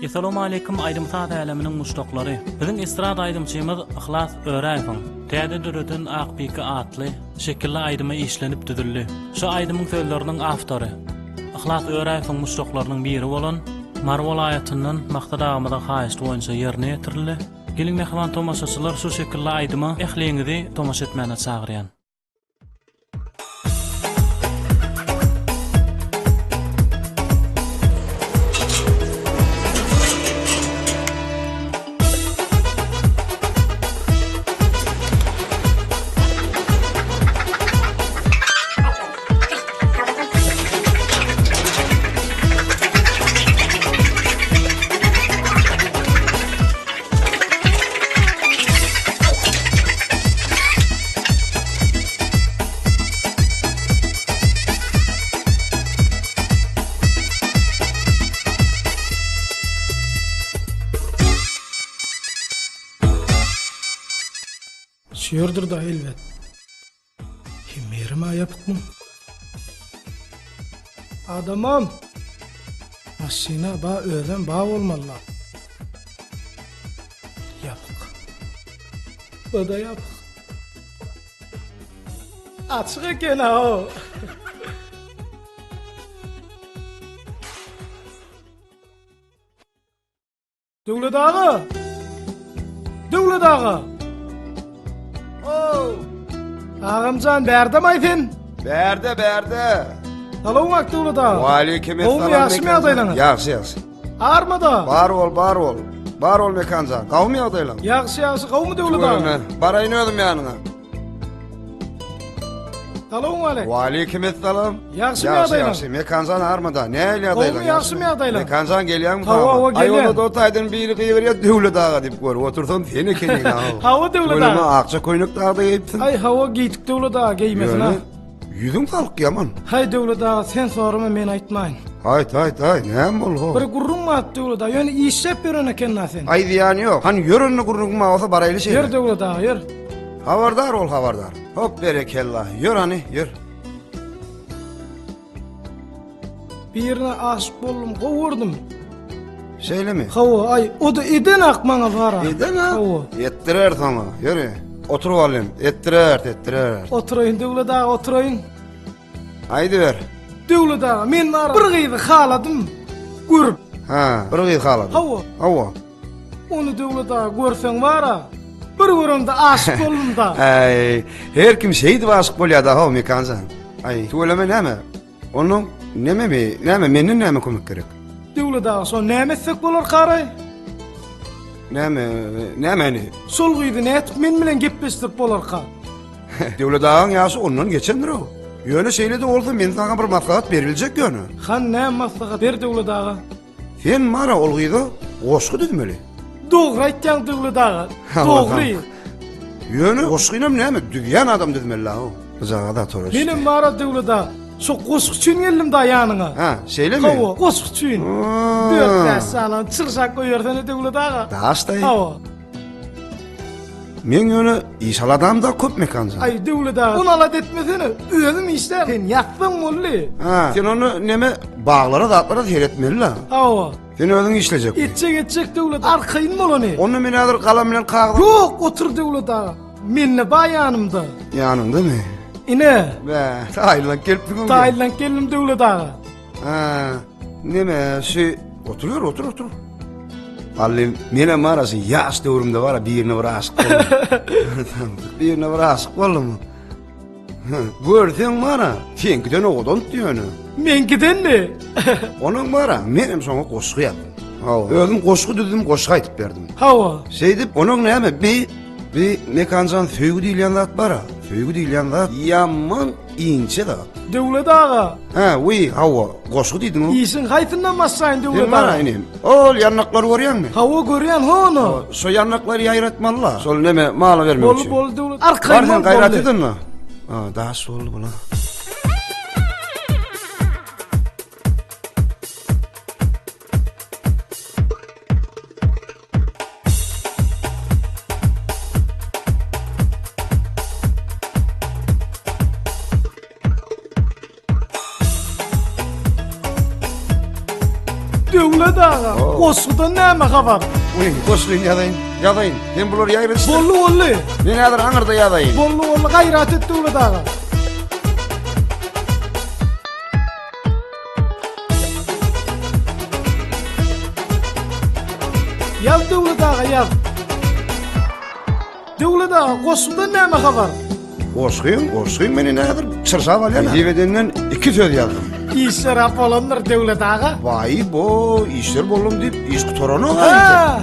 Assalamu alaykum aýdymsat äleminiň muşdoklary. Biziň estrad aýdymçymyz Ihlas Öräýewiň täze dürüdün Akpiki atly şekilli aýdymy işlenip düzüldi. Şu aýdymyň sözleriniň awtory Ihlas Öräýewiň muşdoklarynyň biri bolan Marwol aýatyndan maqsadagymyza haýyşly boýunça ýerine ýetirildi. Gelin mehman tomaşaçylar şu şekilli aýdymy ähliňizi tomaşa etmäne çagyrýan. Şiyordur da elbet. Himerime yapıtmım. Adamım. Maşina ba öden ba olmalı. Yapık. O da yapık. Açık eken ha o. Dövlet ağa. Dövlet ağa. Ağamcan berdem ayfin. Berde. Talon vakti ulu da. Aleyküm Oğlum yaxşı mı adaylanın? Yaxşı. Ağırma da. Bar ol. Bar ol mekanca. Qavmi adaylan. Yaxşı qavmi da ulu da. Barayın ödüm yanına. Talon alek. Aleyküm selam. Yaxşı mı adaylan? Yaxşı. Mekancan armada. Ne eli adaylan? Oğlum yaxşı mı adaylan? Mekancan geliyan mı? Hava geliyan. Ay onu da otaydın biri kıyırıya dövlü dağa deyip gör. Otursan seni kenin ha. Hava da ulu Ölüme da. akça koynuk dağa da yiyipsin. Ay hava giydik da ulu da giymesin ha. Yüzün kalk yaman. Hay da ulu da sen sorma men aytmayın. Hayt. Ne bol ho? Bir gurrun mu attı ulu da. Yani işlep bir öne kenna sen. Ay diyani yok. Hani yörünlü gurrun mu olsa baraylı şey. Yer da ulu da yer. Havardar ol havardar. Hop berekellah. Yör hani yör. Bir yerine aşık boldum kovurdum. Şeyle mi? Hava ay o da eden akmana var ha. Eden ha? Hava. Ettirer sana. Yürü. Otur valim. Ettirer. Oturayın da ulu da oturayın. Haydi ver. Dövle da men var bir gıydı xaladım. Görüp. Ha. Bir gıyı kaladı. Hava. Onu dövle da görsen var ha. Bir görümde aşık oldum da. Ay. Her kim şeydi vasık bolya da ha mekanza. Ay. Tuğleme neme? Onun neme menin neme komik gerek. Dövle da son nemetsek bolar qaray. Neme ne? Sol gıydı ne etip men bilen gepleştirip bolar qa. Devlet ağın yası ondan geçendir o. Yöne şeyle de oldu men sana bir maslahat verilecek yönü. Han ne maslahat ber dövle da. Sen mara olgıydı. Oşku dedim öyle. Doğru aytyan dövle da. Allah Doğru. Yönü oşkuyla ne mi? Düğen adam dedim öyle o. Kızağa da toraş. Benim mara dövle da. Şu koşuk için geldim da yanına. Ha, şeyle mi? Hava koşuk için. Dört salan çırsak koyarsan dövle da. Dağıstayı. Hava. Men yönü işal adam da köp mekanca. Ay dövle da. Onu alat etmesene. Özüm işler. Sen yattın molli. Ha, sen onu neme bağlara da atlara seyretmeli la. Hava. Sen özün işleyecek. Etçek dövle da. Arkayın mol onu. Onu men adır kalam bilen kağıda. Yok otur dövle da. Minne ba yanımda. Yanında mı? İne. Be, Taylan gelip bugün. Taylan geldim dövle da. Ha, neme şey otur. Allim mene marası yaş devrimde var birine var aşık oldum. Birine var aşık oldum. Görsen mara, sen giden oğdan diyorsun. Men giden mi? Onun mara, benim sana koşku yaptım. Özüm koşku dedim, koşku aytıp verdim. Hava. Şey deyip, onun ne mi? Bir mekancan föygü değil yanlat bara. Föygü değil yanlat. Yaman ince da. Dövle dağa. Ha, hava. Koşku deydin o. İyisin haytından masayın Ben dövle mara dağa. inim. Ol yanakları görüyor musun? Hava görüyen onu. So yanakları yayratmalı la. Sol neme mala vermek için. Bol dövle. Arkayın Varsan mol gayret boldu. edin mi? Ha, daha sol bula. Döwlet ağa, Oo. Ossudan näme habar? Uy, koşlayın yadayın. Ben bular yayır işte. Bolly. Ben adır anırda yadayın. Bolly gayrat et Döwlet ağa. Yaz Döwlet ağa, yaz. Döwlet ağa, Ossudan näme habar? Koşlayın beni ne adır? Çırsa var ya. Divedenden 2 söz yazdım. İşler bolanlar Döwlet ağa. Vay bo, işler bollum deyip iş kutoronu var. Ha,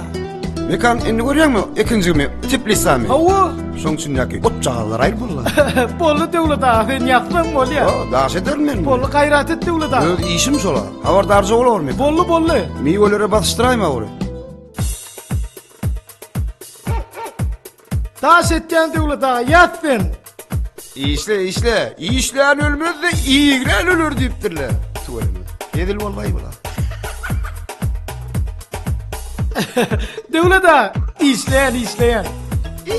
Mekan indi görüyor musun? İkinci mi? Tiplisa mı? hawa. Son içindeki ot çağlar ayır bulla. Bolly Döwlet ağa, sen yapdın Bolly. O, daha ederim ben. Bolly gayrat et Döwlet ağa. Öz işim sola. Avar darza olur mu? Bolly. Meyvelere bastırayım avru. Taş etken Döwlet ağa, yatdın. İşle. İşleyen ölmez de iyilen ölür deyiptirler. Tuvalimi. Yedil vallahi bula. Döwlet ağa, işleyen.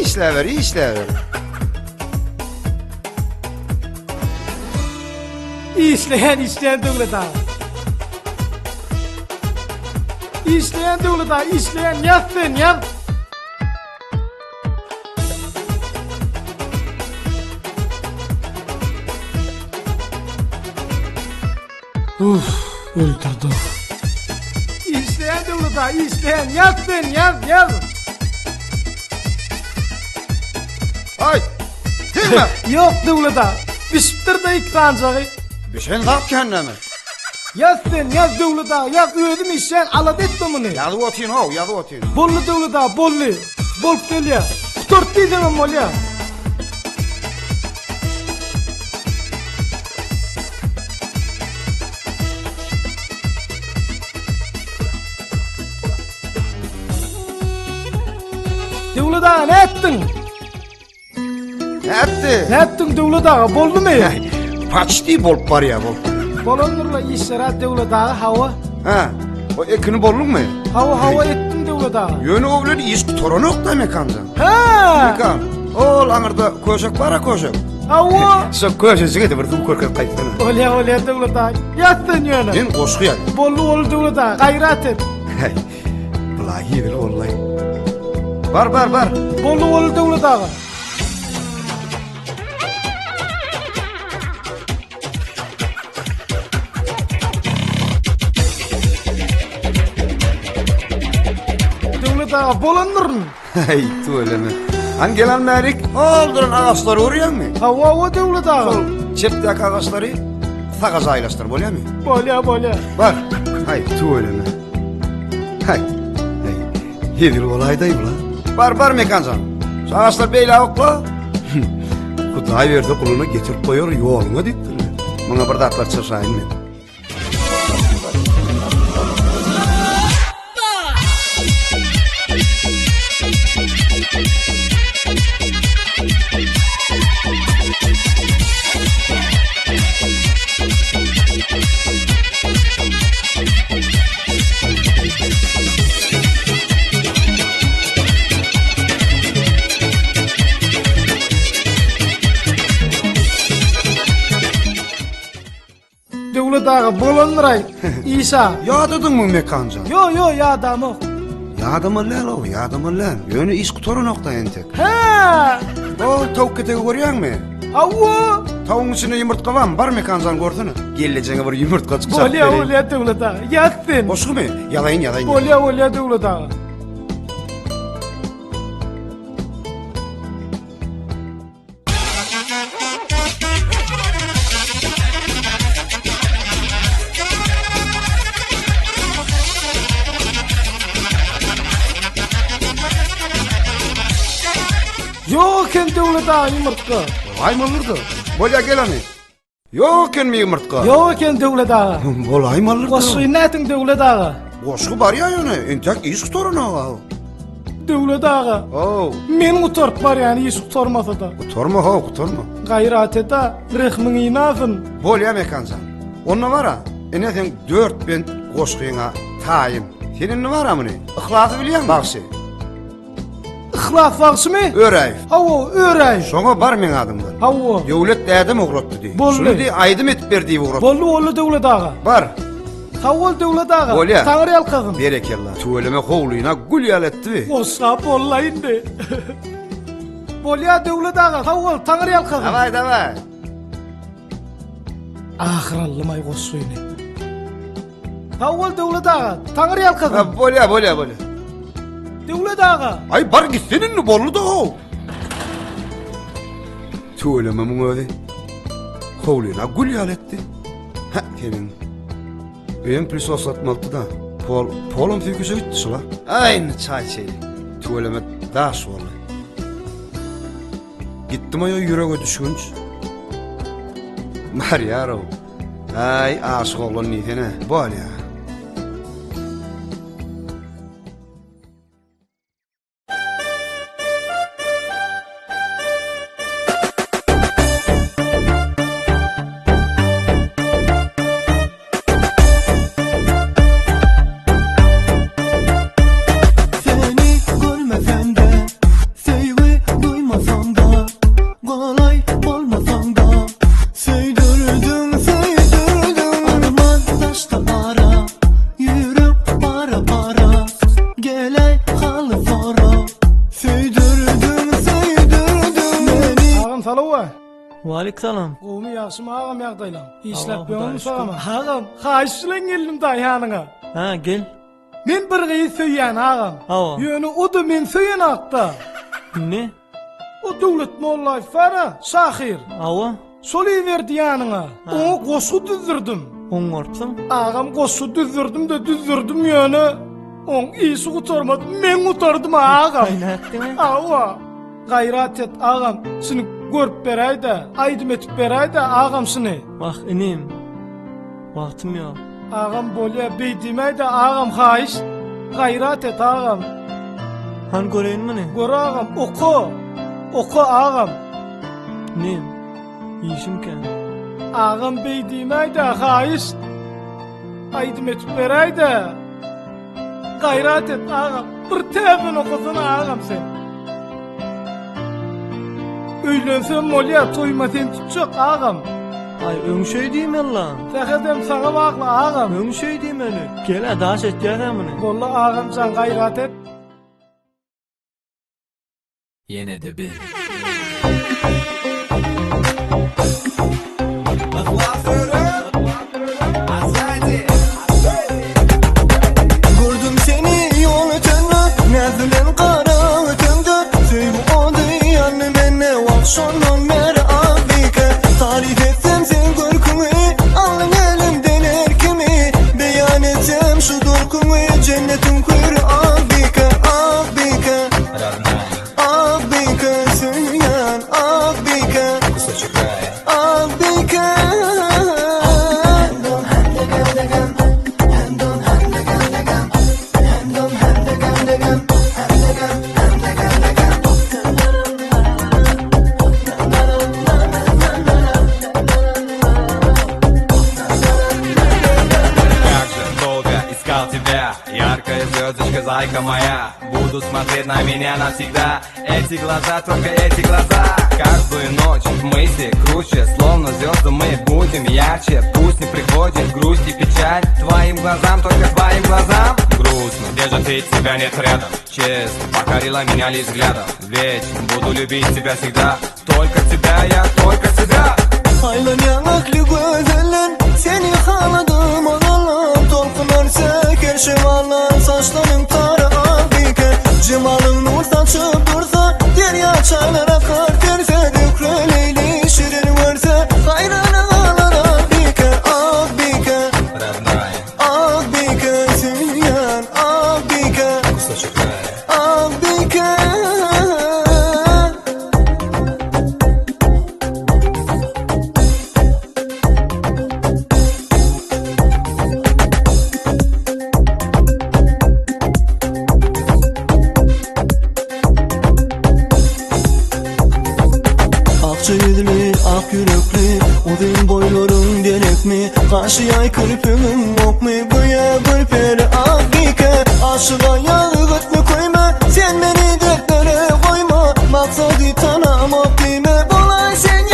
İşlever. İşleyen Döwlet ağa. İşleyen Döwlet ağa, işleyen yatdın, yat. Öldürdüm. İşleyen Döwlet ağa, işleyen yatdın, yat. Ay! Hilme! Yok Döwlet ağa, bisptir da iki tancağı. Bir şey kap kendime. Yatdın, Döwlet ağa, yat özüm işleyen alat etdi mini. Yadı otayım ho, yadı otayım. Bolly Döwlet ağa, bolly. Bolup gelýär. Kutort diýdim bolýar. Döwlet ağa, ne etdin? Ne etti? Ne etdin Döwlet ağa, boldumy? Paçti bolup var ya bol. Bolonurla işlere Döwlet ağa, hawa. Ha, o ekini bolluk mu? Hawa etdin Döwlet ağa. Yönü ovları iş kutoronu da mekandan. Ha! Mekan. Ol anırda koşak var koşak. Hawa! Sok koşak gidi bir korkak kayıttan. Olya Döwlet ağa. Yatdın ýöne. Ben koşkuya. Bolly Döwlet ağa, gayrat et. Hey. Vallahi bil vallahi. Var. Bolly Döwlet ağa. Döwlet ağa, bolandyryň. Hey tuvalemi. Han gelen merik oldurun ağaçları uğrayan mı? Hawa Döwlet ağa. Sol çepteki ağaçları sakaz aylaştır bolya mı? Bolya. Var. Hay tuvalemi. Hay. Yedir olayday ula. Var mekancan. Şu ağaçlar beyle okla. Kuday verdi kulunu getirip koyuyor yoluna dittir. Bana bir datlar çırsayın mı? Döwlet ağa, bolandyray. İsa. Yadadın mı mekancan? Yo, ya adamı. Yadımı lan o, yadımı lan. Yönü iş kutoru nokta entek. Ha! O tavuk ketegi görüyor mu? Hawa! Tavuğun içine yumurtka var mı? Var mekancan gördün mü? Geleceğine bir yumurtka çıkacak. Bolya Döwlet ağa. Yatdın. Boşku mu? Yalayın. Bolya Döwlet ağa. Yok en Döwlet ağa yumurtka. Ay mı olurdu? Bolya gel hani. Yok mi yumurtka? Yok en Döwlet ağa. Bolay mı olurdu? Goşy nätin Döwlet ağa? Boşku var ya yönü. Entek iş kutoruna o. Döwlet ağa. Oo. Men utorp bar yani iş utormasa da. Kutorma ho, kutorma. Gayrat eta, rehmini inafın. Bolya mekancan. Onunla var ha. Eneten 4 ben koşkuyuna tayim. Senin ne var ha mını? Ihlatı biliyor musun? Baksı. Ihlas bagşy mı? Örey. Hawa, öräy. Şoňa bar men adamlar. Hawa. Döwlet dädem ogratdy di. Bolly. Şunu di aýdym etip berdi ograt. Bolly Döwlet ağa. Bar. Tawul döwlet ağa. Bolya. Taňry ýalkagyn. Berekellah. Tuveleme howlyna gül ýaletdi. Osa bollayındı. Bolya döwlet ağa. Tawul taňry ýalkagyn. Davay davay. Ahyrallymay goşsuýny. Tawul döwlet ağa. Taňry ýalkagyn. Bolya. Döwlet ağa. Ay bar gitsenin bollu da o. Tuveleme muňa howlyna gül ýaletdi. Ha, kenin. Ben plus osatmaldı da. Polum figüse gitti şula. Aynı çay çeyli. Tuveleme daş vallahi. Gittim ayo yüreğe düşkünç. Mar yaro. Ay aşık olan nitene. Bol ya. Seni görmesem de, sevgi duymasam da, kolay olmasam da, söydürdün. Arman taşta ara, yürü para, gele halı sonra, söydürdün beni. Ağam salawa. Waalaikumsalam. Gowmy ýaşymy ağam ýagdaýlam. İşläp Allah beňim Hudaýa sagama. Ağam, haýyş bilen geldim daýanyňa. Ha gel. Men bir gyý söýýän ağam. Awa. Ýöne o da men söýýän hakda. Ne? O döwlet mollay fara, Şahir. Awa. Soly berdi ýanyňa. Oňa goşu düzdürdim. Oňorpsam. Ağam goşu düzdürdim ýöne. Oň ýyşy gutarmady, men gutardym ağam. Aýnatdyňmy? Awa. Gayrat et ağam. Seni görüp beräýdi, aýdym etip beräýdi ağam seni. Bak inim. Wagtym ýok. Ağam bolýa beýdimäýdi ağam haýyş. Gayrat et ağam. Han göreýinmi? Gör ağam, oku ağam. Nem? Ýişimken. Ağam beýdimäýdi haýyş. Aýdym etip beräýdi. Gayrat et ağam. Bir täbin okusun ağam sen. Öýlensem bolýa toýma sen tutjak ağam. Ay öňşeý diýmen lan. Tähedem saňa bagly ağam. Öňşeý diýmeli. Gel adaş et ýaramyny. Bolla ağam sen gayrat et. Yine de bir. Gördüm seni yol ötende, näzülen kara ötende. Söýüp ody ýany menne wagşondan beri abike. Tarif etsem sen görküňi, alın elimden erkimi. Beýan etsem şu durkuňy, cennetim kuyur abike. Abike söýýän abike. Abike. Как же долго искал тебя, яркая звездочка, зайка моя. Буду смотреть на меня навсегда. Эти глаза, только эти глаза. Каждую ночь в мысли круче, словно звезды мы будем ярче. Пусть не приходит грусть и печаль твоим глазам, только твоим глазам. Грустно, где же ты, тебя нет рядом. Честно, покорила меня лишь взглядом. Вечно буду любить тебя всегда. Только тебя, я только тебя. Haylan yanaklı gözellen, seni haladım ağalam. Tolkunar seker şevallar, saçların tarı abike. Cemalın nur saçıp dursa, derya çaylar akar terse. Dökreleyli şirin verse, hayranı ağlar abike. Abike söýýän abike. Abike. Akça yüzlü, ak yürekli, uzun boyların delek mi? Karşıya kırpımın ok mu? Bıya bırperi abike. Aşığa yağıt mı koyma? Sen beni dertlere koyma. Maksadı tanımak dime. Bolay sen